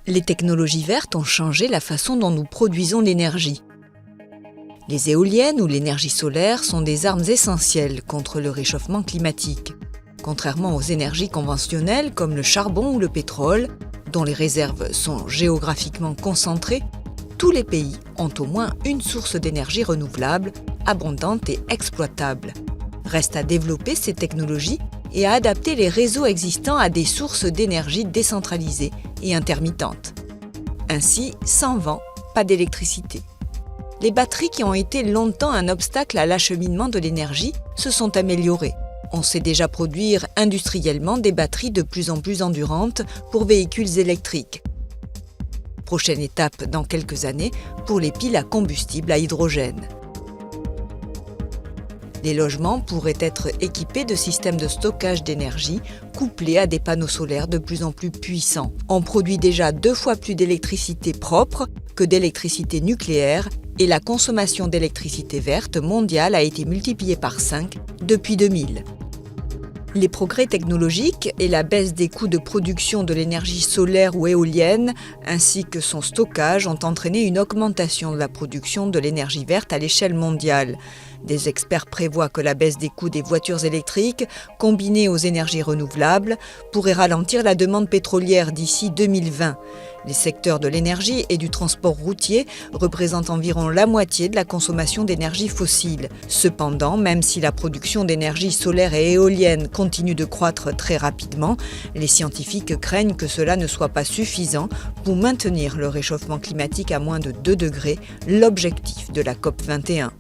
Les technologies vertes ont changé la façon dont nous produisons l'énergie. Les éoliennes ou l'énergie solaire sont des armes essentielles contre le réchauffement climatique. Contrairement aux énergies conventionnelles comme le charbon ou le pétrole, dont les réserves sont géographiquement concentrées, tous les pays ont au moins une source d'énergie renouvelable, abondante et exploitable. Reste à développer ces technologies et à adapter les réseaux existants à des sources d'énergie décentralisées et intermittentes. Ainsi, sans vent, pas d'électricité. Les batteries qui ont été longtemps un obstacle à l'acheminement de l'énergie se sont améliorées. On sait déjà produire industriellement des batteries de plus en plus endurantes pour véhicules électriques. Prochaine étape dans quelques années pour les piles à combustible à hydrogène. Les logements pourraient être équipés de systèmes de stockage d'énergie couplés à des panneaux solaires de plus en plus puissants. On produit déjà 2 fois plus d'électricité propre que d'électricité nucléaire et la consommation d'électricité verte mondiale a été multipliée par 5 depuis 2000. Les progrès technologiques et la baisse des coûts de production de l'énergie solaire ou éolienne, ainsi que son stockage, ont entraîné une augmentation de la production de l'énergie verte à l'échelle mondiale. Des experts prévoient que la baisse des coûts des voitures électriques, combinée aux énergies renouvelables, pourrait ralentir la demande pétrolière d'ici 2020. Les secteurs de l'énergie et du transport routier représentent environ la moitié de la consommation d'énergie fossile. Cependant, même si la production d'énergie solaire et éolienne continue de croître très rapidement, les scientifiques craignent que cela ne soit pas suffisant pour maintenir le réchauffement climatique à moins de 2 degrés, l'objectif de la COP 21.